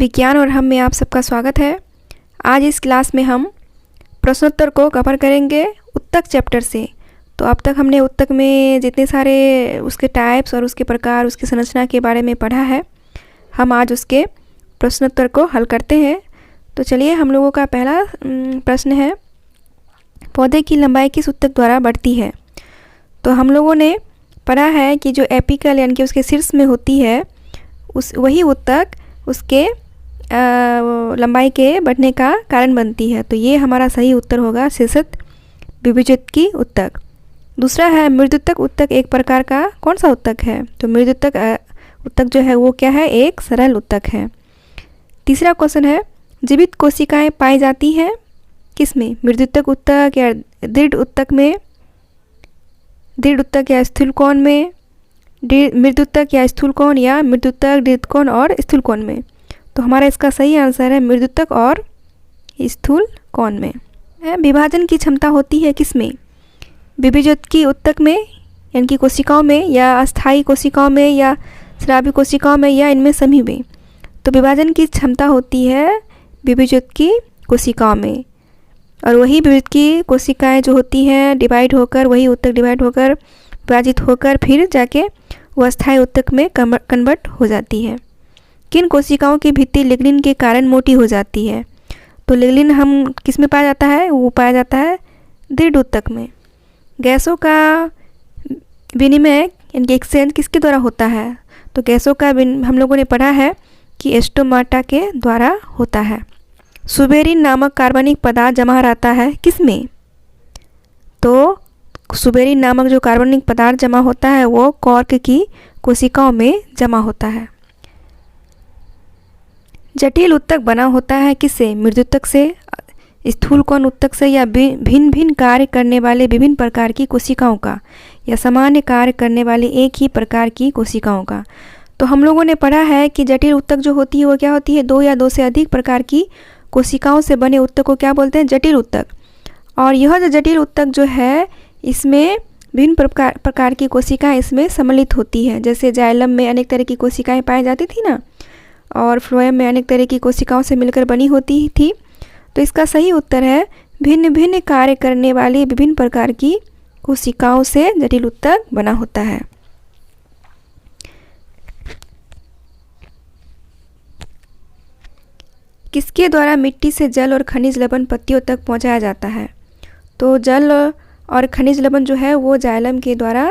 विज्ञान और हम में आप सबका स्वागत है। आज इस क्लास में हम प्रश्नोत्तर को कवर करेंगे उत्तक चैप्टर से। तो अब तक हमने उत्तक में जितने सारे उसके टाइप्स और उसके प्रकार, उसकी संरचना के बारे में पढ़ा है, हम आज उसके प्रश्नोत्तर को हल करते हैं। तो चलिए, हम लोगों का पहला प्रश्न है, पौधे की लंबाई किस उत्तक द्वारा बढ़ती है। तो हम लोगों ने पढ़ा है कि जो एपिकल यानी कि उसके शीर्ष में होती है वही उत्तक उसके लंबाई के बढ़ने का कारण बनती है। तो ये हमारा सही उत्तर होगा, शीर्षस्थ विभुजोत्की उत्तक। दूसरा है मृदुत्तक उत्तक एक प्रकार का कौन सा उत्तक है। तो मृदुत्तक उत्तक जो है वो क्या है, एक सरल उत्तक है। तीसरा क्वेश्चन है, जीवित कोशिकाएं पाई जाती हैं किस में, मृदुत्तक उत्तक या दृढ़ उत्तक में, दृढ़ उत्तक या स्थूल कोण में, मृदुत्तक या स्थूल कोण, या मृदुत्तक, दृढ़ कोण और स्थूल कोण में। तो हमारा इसका सही आंसर है मृदुत्तक और स्थूल कोण में। विभाजन की क्षमता होती है किस में, विभुजोत्की उत्तक में यानी कि कोशिकाओं में, या अस्थायी कोशिकाओं में, या स्रावी कोशिकाओं में, या इनमें सभी में। तो विभाजन की क्षमता होती है विभुजोत्की कोशिकाओं में, और वही विभुजोत्की कोशिकाएं जो होती हैं डिवाइड होकर, वही उत्तक डिवाइड होकर, विभाजित होकर फिर जाके वो अस्थायी उत्तक में कन्वर्ट हो जाती है। किन कोशिकाओं की भित्ति लिग्निन के कारण मोटी हो जाती है। तो लिग्निन हम किस में पाया जाता है, वो पाया जाता है दृढ़ उत्तक में। गैसों का विनिमय यानी कि एक्सचेंज किसके द्वारा होता है। तो गैसों का हम लोगों ने पढ़ा है कि स्टोमाटा के द्वारा होता है। सुबेरिन नामक कार्बनिक पदार्थ जमा रहता है किस में। तो सुबेरिन नामक जो कार्बनिक पदार्थ जमा होता है वो कॉर्क की कोशिकाओं में जमा होता है। जटिल उत्तक बना होता है किससे, मृदुत्तक से, स्थूल कोण उत्तक से, या भिन्न भिन्न कार्य करने वाले विभिन्न प्रकार की कोशिकाओं का, या सामान्य कार्य करने वाले एक ही प्रकार की कोशिकाओं का। तो हम लोगों ने पढ़ा है कि जटिल उत्तक जो होती है वो क्या होती है, दो या दो से अधिक प्रकार की कोशिकाओं से बने उत्तक को क्या बोलते हैं, जटिल उत्तक। और यह जो जटिल उत्तक जो है इसमें विभिन्न प्रकार की कोशिकाएं इसमें सम्मिलित होती हैं। जैसे जाइलम में अनेक तरह की कोशिकाएं पाई जाती थी ना, और फ्लोएम में अनेक तरह की कोशिकाओं से मिलकर बनी होती थी। तो इसका सही उत्तर है भिन्न भिन्न कार्य करने वाली विभिन्न प्रकार की कोशिकाओं से जटिल उत्तक बना होता है। किसके द्वारा मिट्टी से जल और खनिज लवण पत्तियों तक पहुंचाया जाता है। तो जल और खनिज लवण जो है वो जाइलम के द्वारा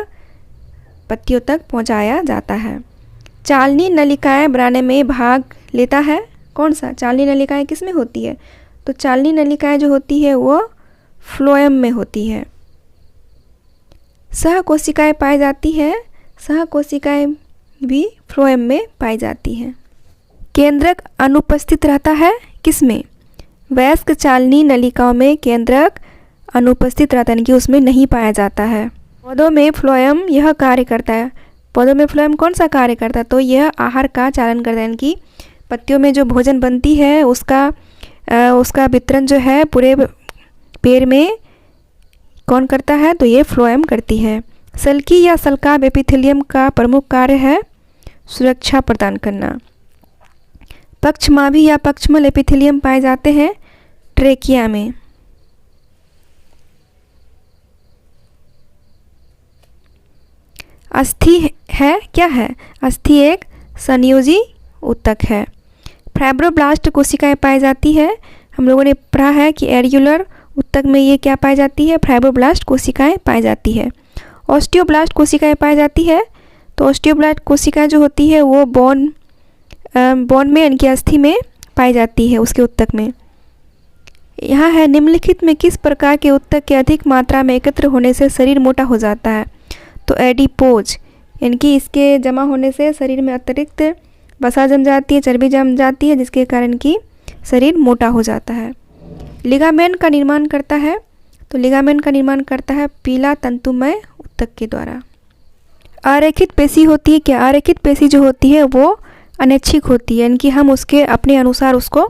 पत्तियों तक पहुंचाया जाता है। चालनी नलिकाएं बनाने में भाग लेता है कौन सा, चालनी नलिकाएं किस में होती है। तो चालनी नलिकाएं जो होती है वो फ्लोएम में होती है। सह कोशिकाएं पाई जाती है, सह कोशिकाएं भी फ्लोएम में पाई जाती हैं। केंद्रक अनुपस्थित रहता है किस में, वयस्क चालनी नलिकाओं में केंद्रक अनुपस्थित रहता है, यानी कि उसमें नहीं पाया जाता है। पौधों में फ्लोएम यह कार्य करता है, पौधों में फ्लोएम कौन सा कार्य करता है, तो यह आहार का चालन करता है, यानी कि पत्तियों में जो भोजन बनती है उसका वितरण जो है पूरे पेड़ में कौन करता है, तो ये फ्लोएम करती है। सल्की या सल्काब एपिथेलियम का प्रमुख कार्य है सुरक्षा प्रदान करना। पक्षमाभी या पक्षमल एपिथेलियम पाए जाते हैं ट्रेकिया में। अस्थि है क्या है, अस्थि एक संयोजी उत्तक है। फाइब्रोब्लास्ट कोशिकाएं पाई जाती है, हम लोगों ने पढ़ा है कि एरियुलर उत्तक में ये क्या पाई जाती है, फाइब्रोब्लास्ट कोशिकाएं पाई जाती है। ऑस्टियोब्लास्ट कोशिकाएं पाई जाती है, तो ऑस्टियोब्लास्ट कोशिकाएं जो होती है वो बोन में यानी कि अस्थि में पाई जाती है, उसके उत्तक में। यहाँ है, निम्नलिखित में किस प्रकार के उत्तक के अधिक मात्रा में एकत्र होने से शरीर मोटा हो जाता है। तो एडिपोज यानी कि इसके जमा होने से शरीर में अतिरिक्त वसा जम जाती है, चर्बी जम जाती है, जिसके कारण कि शरीर मोटा हो जाता है। लिगामेंट का निर्माण करता है, तो लिगामेंट का निर्माण करता है पीला तंतुमय उत्तक के द्वारा। अरेखित पेशी होती है क्या, अरेखित पेशी जो होती है वो अनैच्छिक होती है, यानी कि हम उसके अपने अनुसार उसको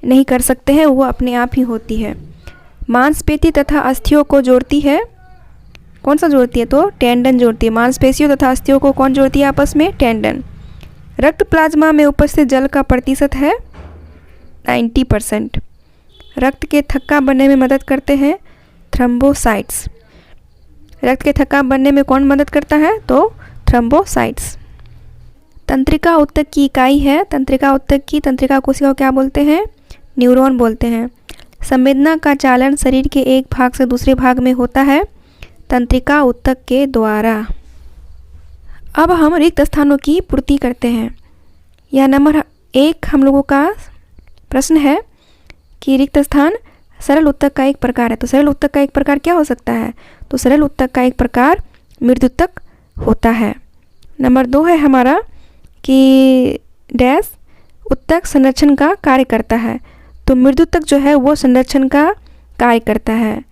नहीं कर सकते हैं, वो अपने आप ही होती है। मांसपेशी तथा अस्थियों को जोड़ती है, कौन सा जोड़ती है, तो टेंडन जोड़ती है। मांसपेशियों तथा अस्थियों को कौन जोड़ती है आपस में, टेंडन। रक्त प्लाज्मा में उपस्थित जल का प्रतिशत है 90%। रक्त के थक्का बनने में मदद करते हैं थ्रोम्बोसाइट्स। रक्त के थक्का बनने में कौन मदद करता है? तो थ्रोम्बोसाइट्स। तंत्रिका ऊतक की इकाई है। तंत्रिका ऊतक की तंत्रिका कोशिका को क्या बोलते हैं? न्यूरॉन बोलते हैं। संवेदना का चालन शरीर के एक भाग से दूसरे भाग में होता है तंत्रिका ऊतक के द्वारा। अब हम रिक्त स्थानों की पूर्ति करते हैं। यह नंबर 1 हम लोगों का प्रश्न है कि रिक्त स्थान सरल ऊतक का एक प्रकार है। तो सरल ऊतक का एक प्रकार क्या हो सकता है? तो सरल ऊतक का एक प्रकार मृदुतक होता है। नंबर 2 है हमारा कि डैश ऊतक संरक्षण का कार्य करता है। तो मृदुतक जो है वो संरक्षण का कार्य करता है।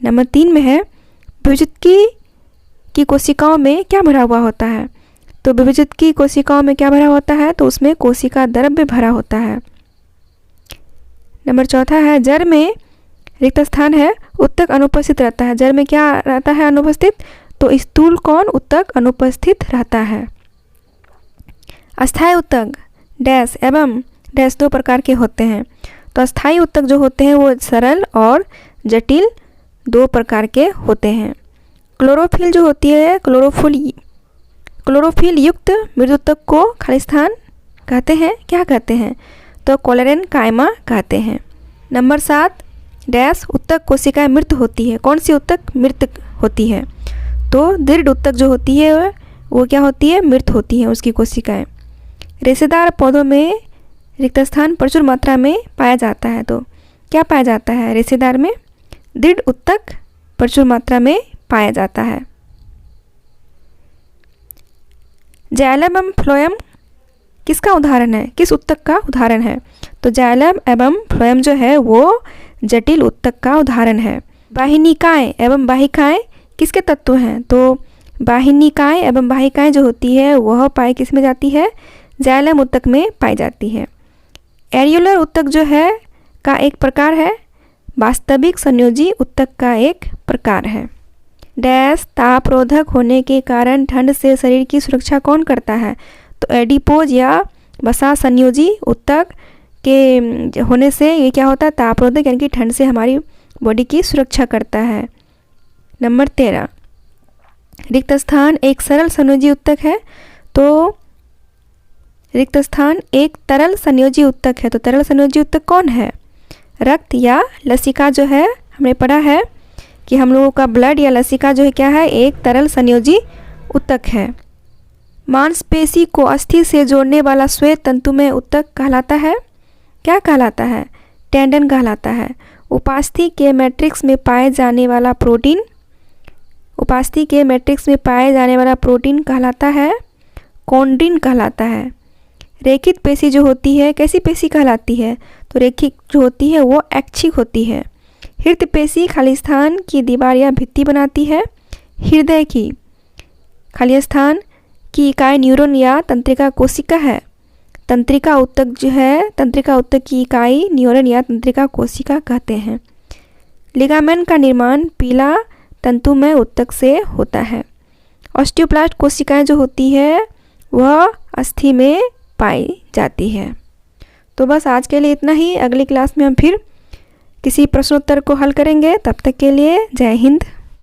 नंबर 3 में है विभाजक की कोशिकाओं में क्या भरा हुआ होता है? तो विभाजक की कोशिकाओं में क्या भरा होता है? तो उसमें कोशिका द्रव्य भरा होता है। नंबर 4 है जड़ में रिक्त स्थान है, ऊतक अनुपस्थित रहता है। जड़ में क्या रहता है अनुपस्थित? तो स्थूल कौन ऊतक अनुपस्थित रहता है। अस्थायी ऊतक डैश एवं डैश 2 प्रकार के होते हैं। तो अस्थायी ऊतक जो होते हैं वो सरल और जटिल 2 प्रकार के होते हैं। क्लोरोफिल जो होती है क्लोरोफिल युक्त मृदुतक को खालिस्तान कहते हैं। क्या कहते हैं? तो कोलेरेन्काइमा कहते हैं। नंबर 7 डैश ऊतक कोशिकाएं मृत होती है। कौन सी ऊतक मृत होती है? तो दृढ़ ऊतक जो होती है वो क्या होती है? मृत होती है उसकी कोशिकाएं। रेशेदार पौधों में रिक्त स्थान प्रचुर मात्रा में पाया जाता है। तो क्या पाया जाता है? रेशेदार में दृढ़ ऊतक प्रचुर मात्रा में पाया जाता है। जाइलम एवं फ्लोएम किसका उदाहरण है? किस ऊतक का उदाहरण है? तो जाइलम एवं फ्लोएम जो है वो जटिल ऊतक का उदाहरण है। वाहिनिकाएं एवं वाहिकाएं किसके तत्व हैं? तो वाहिनिकाएं एवं वाहिकाएं जो होती है वह पाई किस में जाती है? जाइलम ऊतक में पाई जाती है। एरियोलर ऊतक जो है का एक प्रकार है, वास्तविक संयोजी ऊतक का एक प्रकार है। डैश तापरोधक होने के कारण ठंड से शरीर की सुरक्षा कौन करता है? तो एडिपोज या वसा संयोजी ऊतक के होने से ये क्या होता है? तापरोधक यानी कि ठंड से हमारी बॉडी की सुरक्षा करता है। नंबर 13 रिक्त स्थान एक सरल संयोजी ऊतक है। तो रिक्त स्थान एक तरल संयोजी ऊतक है। तो तरल संयोजी ऊतक कौन है? रक्त या लसिका जो है हमने पढ़ा है कि हम लोगों का ब्लड या लसिका जो है क्या है? एक तरल संयोजी ऊतक है। मांसपेशी को अस्थि से जोड़ने वाला श्वेत तंतुमय ऊतक कहलाता है। क्या कहलाता है? टेंडन कहलाता है। उपास्थि के मैट्रिक्स में पाए जाने वाला प्रोटीन कहलाता है कॉन्ड्रिन कहलाता है। रेखित पेशी जो होती है कैसी पेशी कहलाती है? तो रेखिक जो होती है वो ऐच्छिक होती है। हृदय पेशी खालिस्तान की दीवार या भित्ति बनाती है। हृदय की खालिस्तान की इकाई न्यूरॉन या तंत्रिका कोशिका है। तंत्रिका ऊतक जो है तंत्रिका ऊतक की इकाई न्यूरॉन या तंत्रिका कोशिका कहते हैं। लिगामेंट का निर्माण पीला तंतुमय ऊतक से होता है। ऑस्टियोब्लास्ट कोशिकाएं जो होती है वह अस्थि में पाई जाती है। तो बस आज के लिए इतना ही। अगली क्लास में हम फिर किसी प्रश्नोत्तर को हल करेंगे। तब तक के लिए जय हिंद।